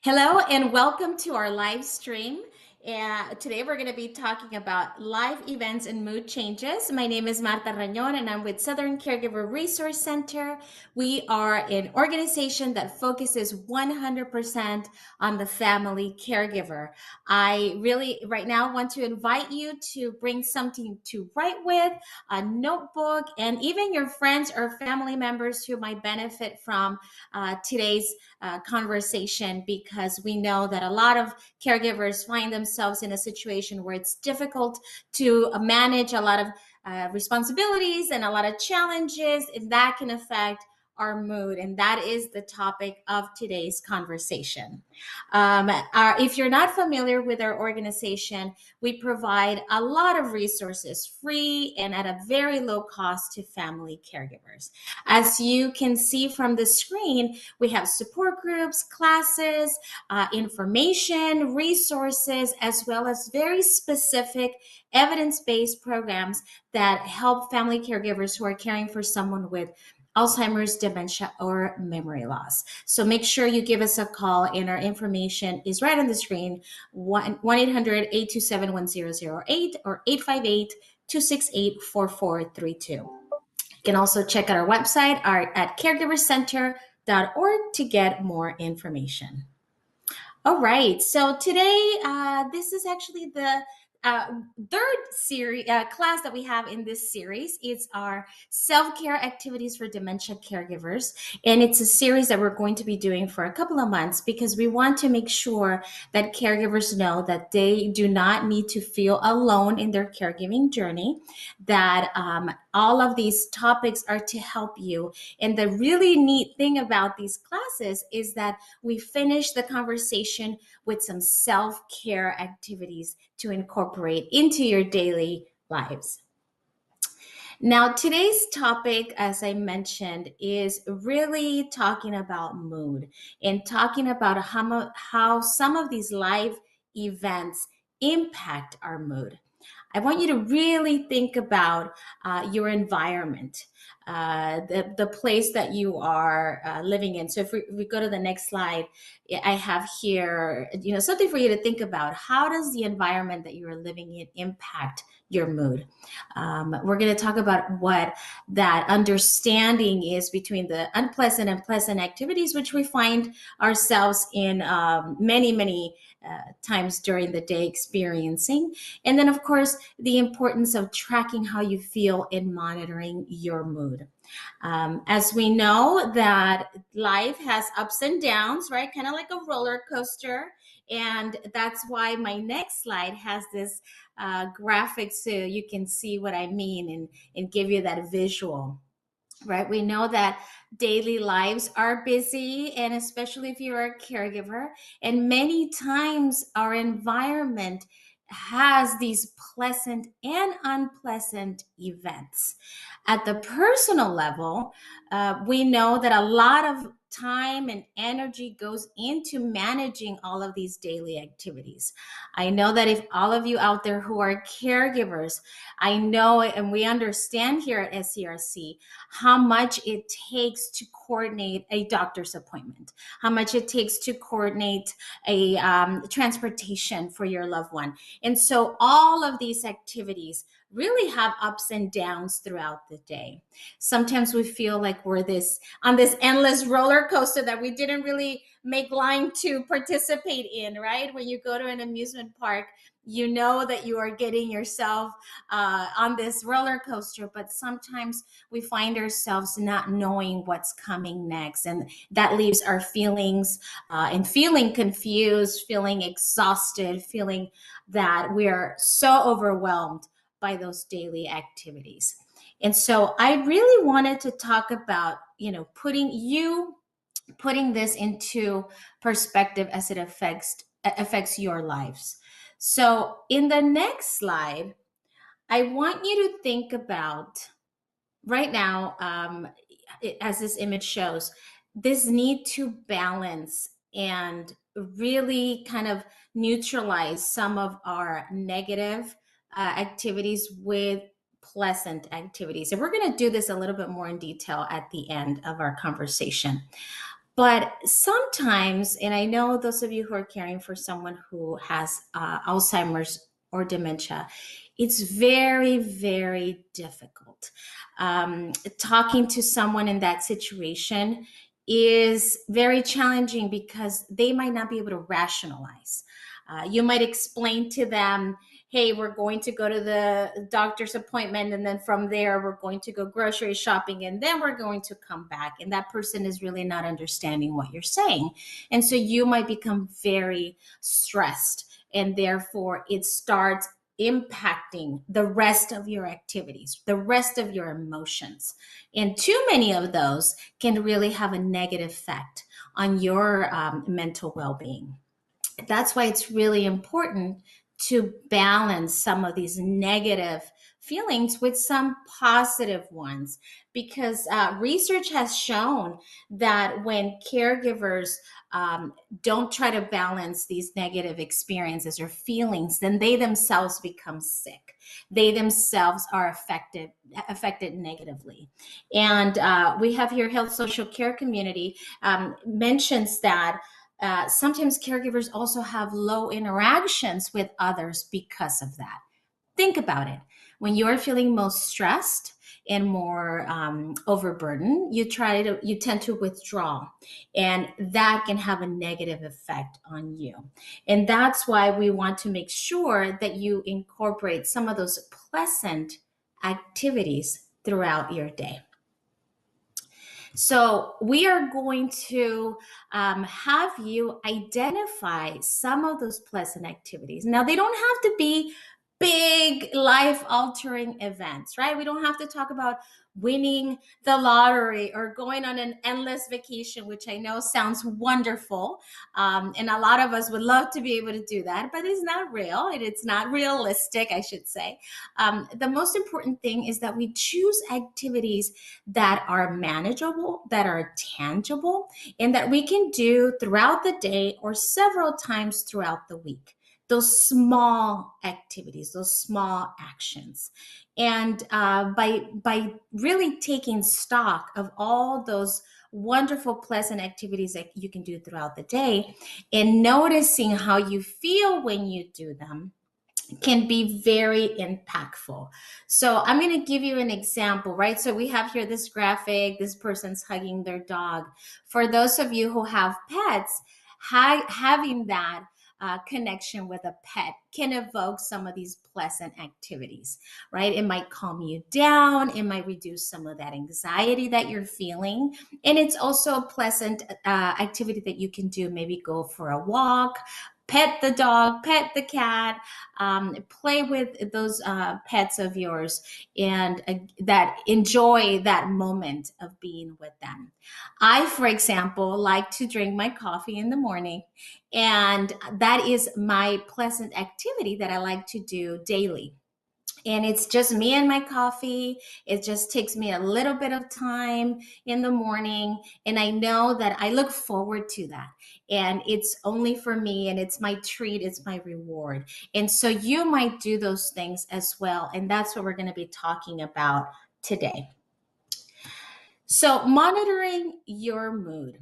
Hello and welcome to our live stream. Today we're going to be talking about life events and mood changes. My name is Marta Rañon and I'm with Southern Caregiver Resource Center. We are an organization that focuses 100% on the family caregiver. I really right now want to invite you to bring something to write with, a notebook, and even your friends or family members who might benefit from today's conversation, because we know that a lot of caregivers find themselves in a situation where it's difficult to manage a lot of responsibilities and a lot of challenges, and that can affect our mood. And that is the topic of today's conversation. If you're not familiar with our organization, we provide a lot of resources free and at a very low cost to family caregivers. As you can see from the screen, we have support groups, classes, information, resources, as well as very specific evidence-based programs that help family caregivers who are caring for someone with Alzheimer's, dementia, or memory loss. So make sure you give us a call, and our information is right on the screen, 1-800-827-1008 or 858-268-4432. You can also check out our website at caregivercenter.org to get more information. All right. So today, this is actually the third series class that we have in this series. It's our self-care activities for dementia caregivers, and it's a series that we're going to be doing for a couple of months because we want to make sure that caregivers know that they do not need to feel alone in their caregiving journey, that all of these topics are to help you. And the really neat thing about these classes is that we finish the conversation with some self-care activities to incorporate into your daily lives. Now, today's topic, as I mentioned, is really talking about mood and talking about how some of these live events impact our mood. I want you to really think about your environment, the place that you are living in. So if we go to the next slide, I have here, something for you to think about. How does the environment that you are living in impact your mood? We're going to talk about what that understanding is between the unpleasant and pleasant activities, which we find ourselves in many times during the day experiencing. And then, of course, the importance of tracking how you feel and monitoring your mood. As we know that life has ups and downs, right? Kind of like a roller coaster. And that's why my next slide has this graphic so you can see what I mean and give you that visual. Right. We know that daily lives are busy, and especially if you're a caregiver, and many times our environment has these pleasant and unpleasant events. At the personal level, we know that a lot of time and energy goes into managing all of these daily activities. I know that if all of you out there who are caregivers, I know and we understand here at SCRC how much it takes to coordinate a doctor's appointment, how much it takes to coordinate a transportation for your loved one. And so all of these activities really have ups and downs throughout the day. Sometimes we feel like we're on this endless roller coaster that we didn't really make line to participate in, right? When you go to an amusement park, you know that you are getting yourself on this roller coaster, but sometimes we find ourselves not knowing what's coming next, and that leaves our feelings and feeling confused, feeling exhausted, feeling that we are so overwhelmed by those daily activities. And so I really wanted to talk about, putting this into perspective as it affects your lives. So in the next slide, I want you to think about right now, as this image shows, this need to balance and really kind of neutralize some of our negative activities with pleasant activities. And we're going to do this a little bit more in detail at the end of our conversation. But sometimes, and I know those of you who are caring for someone who has Alzheimer's or dementia, it's very, very difficult. Talking to someone in that situation is very challenging because they might not be able to rationalize. You might explain to them, hey, we're going to go to the doctor's appointment, and then from there, we're going to go grocery shopping, and then we're going to come back. And that person is really not understanding what you're saying. And so you might become very stressed, and therefore it starts impacting the rest of your activities, the rest of your emotions. And too many of those can really have a negative effect on your mental well being. That's why it's really important to balance some of these negative feelings with some positive ones, because research has shown that when caregivers don't try to balance these negative experiences or feelings, then they themselves become sick. They themselves are affected negatively. And we have here Health Social Care Community mentions that sometimes caregivers also have low interactions with others because of that. Think about it. When you're feeling most stressed and more overburdened, you tend to withdraw, and that can have a negative effect on you. And that's why we want to make sure that you incorporate some of those pleasant activities throughout your day. So we are going to have you identify some of those pleasant activities. Now, they don't have to be big life altering events, right? We don't have to talk about winning the lottery or going on an endless vacation, which I know sounds wonderful. And a lot of us would love to be able to do that, but it's not real. It's not realistic, I should say. The most important thing is that we choose activities that are manageable, that are tangible, and that we can do throughout the day or several times throughout the week. Those small activities, those small actions. And by really taking stock of all those wonderful, pleasant activities that you can do throughout the day and noticing how you feel when you do them, can be very impactful. So I'm going to give you an example, right? So we have here this graphic, this person's hugging their dog. For those of you who have pets, having that connection with a pet can evoke some of these pleasant activities, right? It might calm you down. It might reduce some of that anxiety that you're feeling. And it's also a pleasant activity that you can do. Maybe go for a walk, pet the dog, pet the cat, play with those pets of yours, and that enjoy that moment of being with them. I, for example, like to drink my coffee in the morning, and that is my pleasant activity that I like to do daily. And it's just me and my coffee. It just takes me a little bit of time in the morning. And I know that I look forward to that. And it's only for me, and it's my treat, it's my reward. And so you might do those things as well. And that's what we're going to be talking about today. So, monitoring your mood.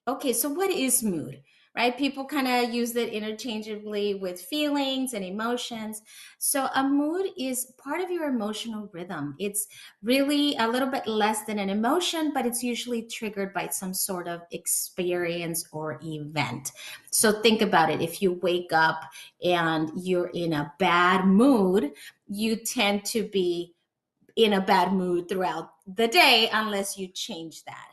Okay, so what is mood? Right? People kind of use it interchangeably with feelings and emotions. So, a mood is part of your emotional rhythm. It's really a little bit less than an emotion, but it's usually triggered by some sort of experience or event. So, think about it. If you wake up and you're in a bad mood, you tend to be in a bad mood throughout the day unless you change that.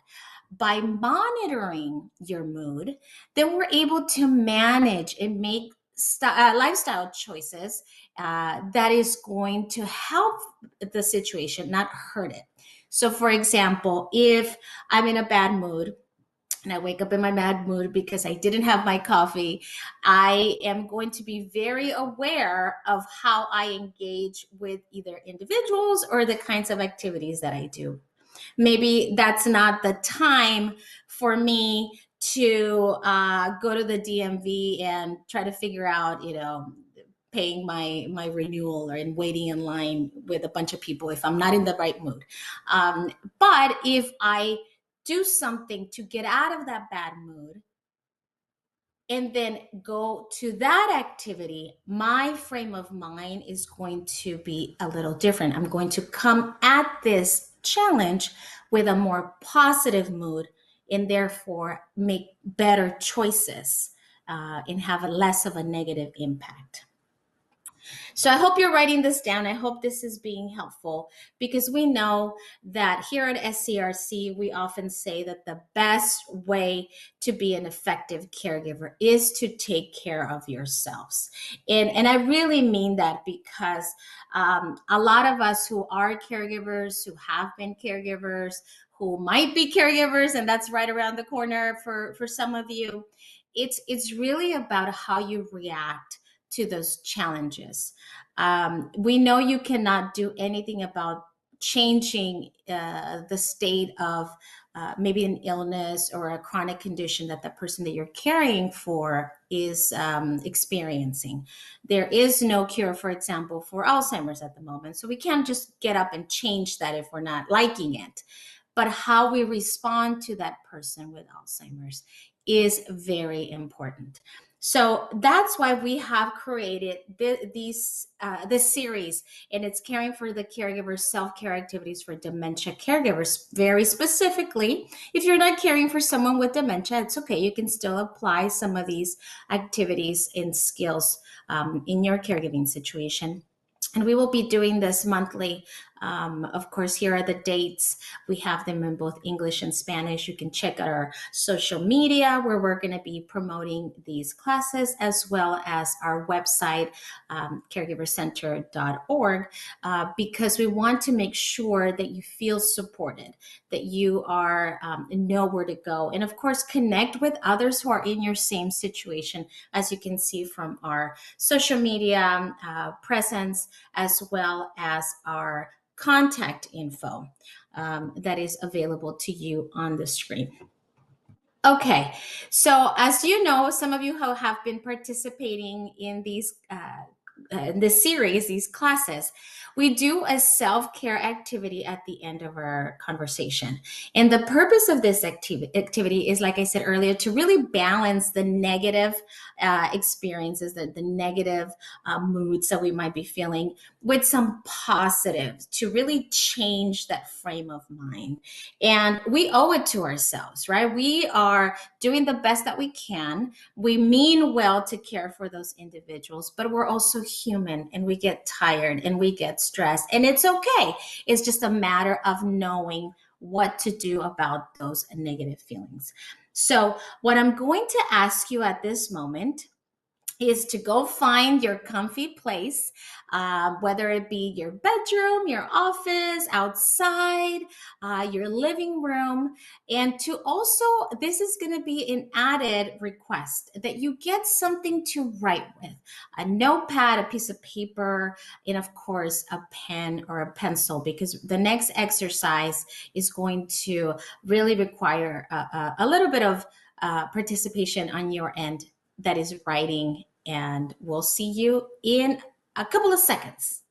By monitoring your mood, then we're able to manage and make lifestyle choices that is going to help the situation, not hurt it. So, for example, if I'm in a bad mood, and I wake up in my bad mood because I didn't have my coffee, I am going to be very aware of how I engage with either individuals or the kinds of activities that I do. Maybe that's not the time for me to go to the DMV and try to figure out, paying my renewal or in waiting in line with a bunch of people if I'm not in the right mood. But if I do something to get out of that bad mood and then go to that activity, my frame of mind is going to be a little different. I'm going to come at this challenge with a more positive mood and therefore make better choices and have a less of a negative impact. So I hope you're writing this down. I hope this is being helpful because we know that here at SCRC, we often say that the best way to be an effective caregiver is to take care of yourselves. And I really mean that because a lot of us who are caregivers, who have been caregivers, who might be caregivers, and that's right around the corner for some of you, it's really about how you react to those challenges. We know you cannot do anything about changing the state of maybe an illness or a chronic condition that the person that you're caring for is experiencing. There is no cure, for example, for Alzheimer's at the moment. So we can't just get up and change that if we're not liking it. But how we respond to that person with Alzheimer's is very important. So that's why we have created this series, and it's Caring for the Caregivers, Self-Care Activities for Dementia Caregivers. Very specifically, if you're not caring for someone with dementia, it's okay. You can still apply some of these activities and skills in your caregiving situation. And we will be doing this monthly. Of course, here are the dates. We have them in both English and Spanish. You can check out our social media where we're going to be promoting these classes, as well as our website, caregivercenter.org, because we want to make sure that you feel supported, that you are know where to go, and of course, connect with others who are in your same situation, as you can see from our social media presence, as well as our contact info that is available to you on the screen. Okay, so as you know, some of you who have been participating in this series, these classes, we do a self-care activity at the end of our conversation. And the purpose of this activity is, like I said earlier, to really balance the negative experiences, the negative moods that we might be feeling with some positives to really change that frame of mind. And we owe it to ourselves, right? We are doing the best that we can. We mean well to care for those individuals, but we're also human and we get tired and we get stressed, and it's okay. It's just a matter of knowing what to do about those negative feelings. So what I'm going to ask you at this moment is to go find your comfy place, whether it be your bedroom, your office, outside, your living room. And to also, this is going to be an added request that you get something to write with, a notepad, a piece of paper, and of course, a pen or a pencil, because the next exercise is going to really require a little bit of participation on your end, that is writing, and we'll see you in a couple of seconds.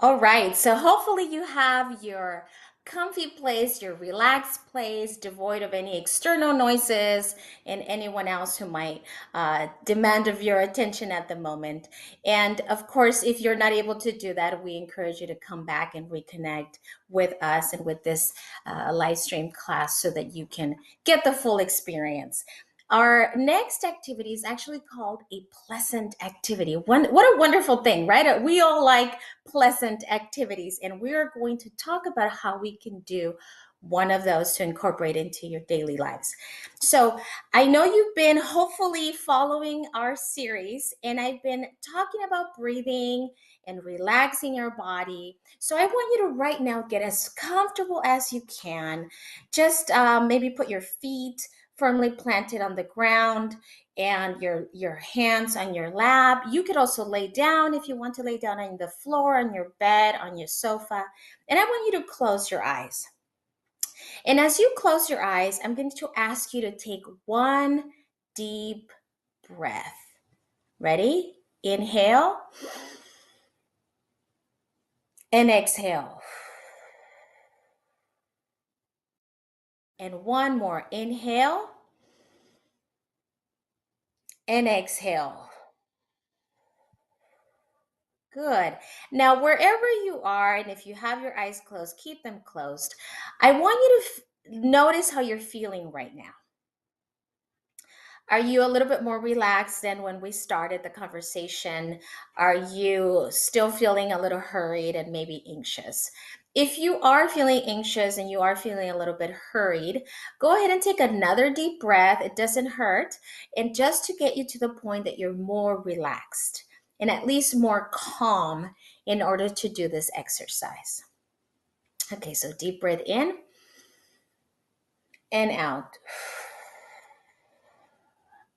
All right, so hopefully you have your comfy place, your relaxed place, devoid of any external noises and anyone else who might demand of your attention at the moment. And of course, if you're not able to do that, we encourage you to come back and reconnect with us and with this live stream class so that you can get the full experience. Our next activity is actually called a pleasant activity. What a wonderful thing, right? We all like pleasant activities, and we're going to talk about how we can do one of those to incorporate into your daily lives. So I know you've been hopefully following our series, and I've been talking about breathing and relaxing your body. So I want you to right now get as comfortable as you can. Just maybe put your feet firmly planted on the ground and your hands on your lap. You could also lay down if you want to lay down on the floor, on your bed, on your sofa. And I want you to close your eyes. And as you close your eyes, I'm going to ask you to take one deep breath. Ready? Inhale and exhale. And one more. Inhale and exhale. Good. Now, wherever you are, and if you have your eyes closed, keep them closed. I want you to notice how you're feeling right now. Are you a little bit more relaxed than when we started the conversation? Are you still feeling a little hurried and maybe anxious? If you are feeling anxious and you are feeling a little bit hurried, go ahead and take another deep breath. It doesn't hurt. And just to get you to the point that you're more relaxed and at least more calm in order to do this exercise. Okay, so deep breath in and out.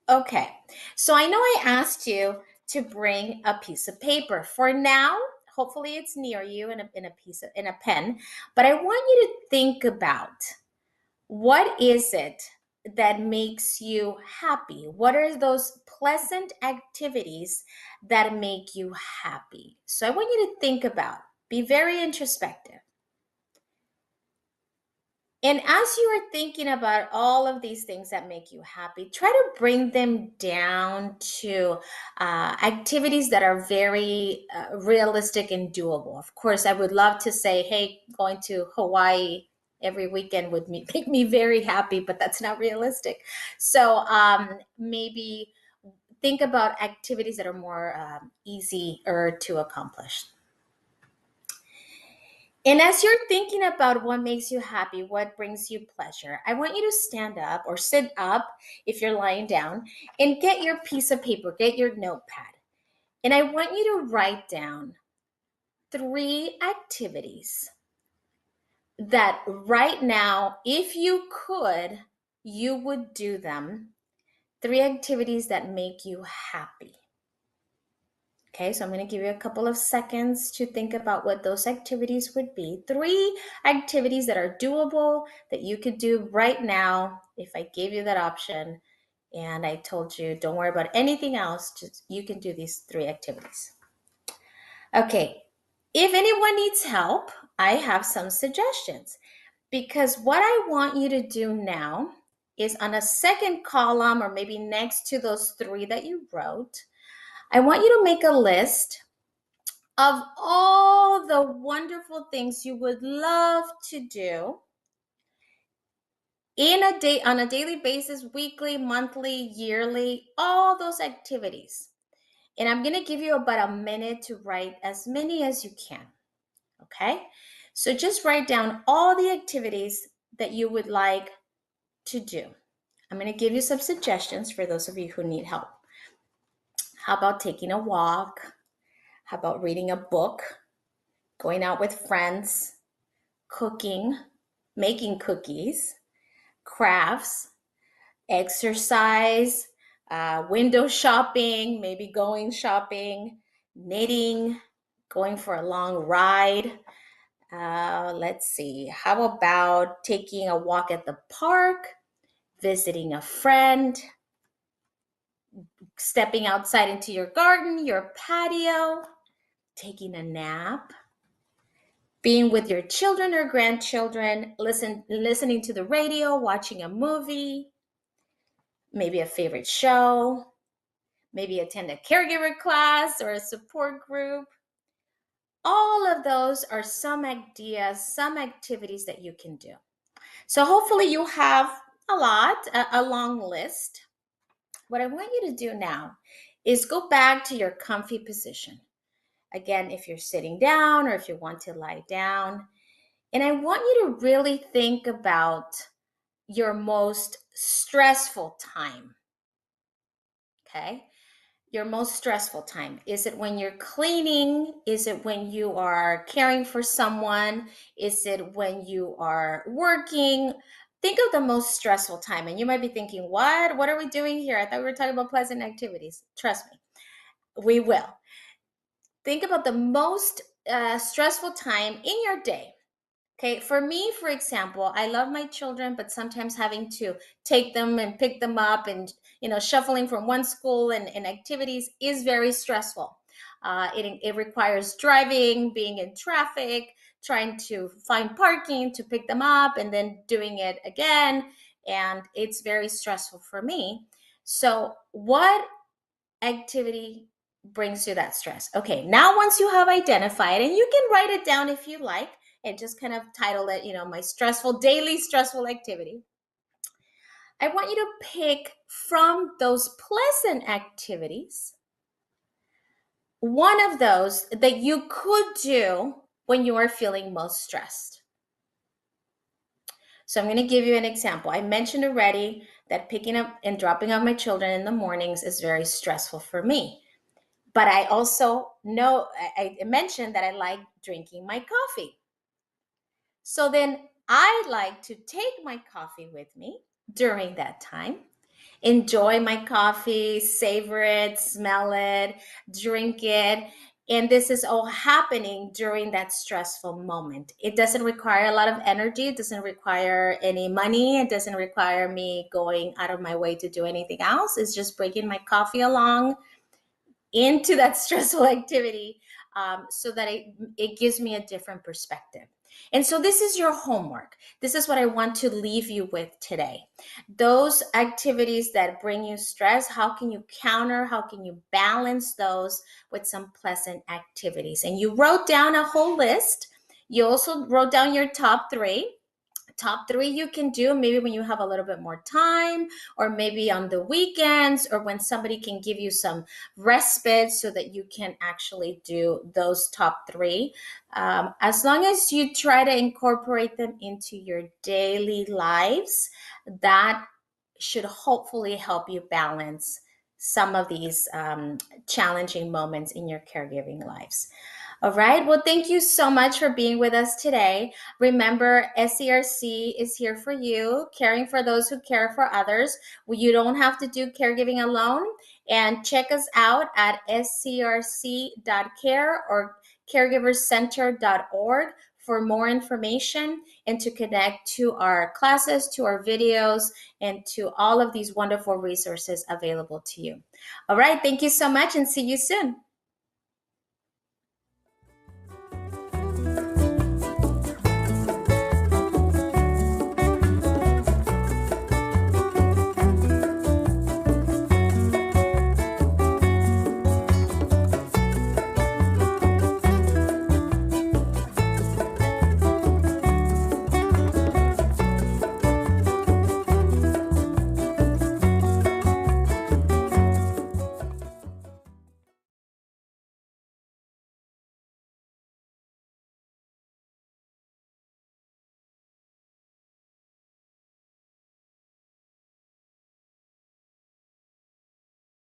Okay, so I know I asked you to bring a piece of paper. For now, hopefully it's near you in a pen, but I want you to think about what is it that makes you happy? What are those pleasant activities that make you happy? So I want you to think about, be very introspective. And as you are thinking about all of these things that make you happy, try to bring them down to activities that are very realistic and doable. Of course, I would love to say, hey, going to Hawaii every weekend would make me very happy, but that's not realistic. So maybe think about activities that are more easier to accomplish. And as you're thinking about what makes you happy, what brings you pleasure, I want you to stand up or sit up if you're lying down and get your piece of paper, get your notepad. And I want you to write down 3 activities that right now, if you could, you would do them. 3 activities that make you happy. Okay, so I'm going to give you a couple of seconds to think about what those activities would be. 3 activities that are doable that you could do right now if I gave you that option and I told you don't worry about anything else, just you can do these 3 activities. Okay, if anyone needs help, I have some suggestions because what I want you to do now is on a second column or maybe next to those 3 that you wrote, I want you to make a list of all the wonderful things you would love to do in a day, on a daily basis, weekly, monthly, yearly, all those activities. And I'm going to give you about a minute to write as many as you can. Okay? So just write down all the activities that you would like to do. I'm going to give you some suggestions for those of you who need help. How about taking a walk? How about reading a book? Going out with friends? Cooking, making cookies, crafts, exercise, window shopping, maybe going shopping, knitting, going for a long ride. Let's see, how about taking a walk at the park, visiting a friend, stepping outside into your garden, your patio, taking a nap, being with your children or grandchildren, listening to the radio, watching a movie, maybe a favorite show, maybe attend a caregiver class or a support group. All of those are some ideas, some activities that you can do. So hopefully you have a long list. What I want you to do now is go back to your comfy position. Again, if you're sitting down or if you want to lie down. And I want you to really think about your most stressful time. Okay? Your most stressful time. Is it when you're cleaning? Is it when you are caring for someone? Is it when you are working? Think of the most stressful time. And you might be thinking, what? What are we doing here? I thought we were talking about pleasant activities. Trust me, we will. Think about the most stressful time in your day. Okay, for me, for example, I love my children, but sometimes having to take them and pick them up and, shuffling from one school and activities is very stressful. It requires driving, being in traffic, trying to find parking to pick them up, and then doing it again. And it's very stressful for me. So, what activity brings you that stress? Okay, now once you have identified, and you can write it down if you like, and just kind of title it, my daily stressful activity. I want you to pick from those pleasant activities one of those that you could do when you are feeling most stressed. So I'm going to give you an example. I mentioned already that picking up and dropping off my children in the mornings is very stressful for me. But I also know, I mentioned that I like drinking my coffee. So then I like to take my coffee with me during that time, enjoy my coffee, savor it, smell it, drink it. And this is all happening during that stressful moment. It doesn't require a lot of energy. It doesn't require any money. It doesn't require me going out of my way to do anything else. It's just bringing my coffee along into that stressful activity, so that it gives me a different perspective. And so this is your homework. This is what I want to leave you with today. Those activities that bring you stress, how can you how can you balance those with some pleasant activities? And you wrote down a whole list. You also wrote down your top three you can do maybe when you have a little bit more time, or maybe on the weekends, or when somebody can give you some respite so that you can actually do those top three. As long as you try to incorporate them into your daily lives, that should hopefully help you balance some of these challenging moments in your caregiving lives. All right. Well, thank you so much for being with us today. Remember, SCRC is here for you, caring for those who care for others. You don't have to do caregiving alone. And check us out at scrc.care or caregiverscenter.org for more information and to connect to our classes, to our videos, and to all of these wonderful resources available to you. All right. Thank you so much, and see you soon.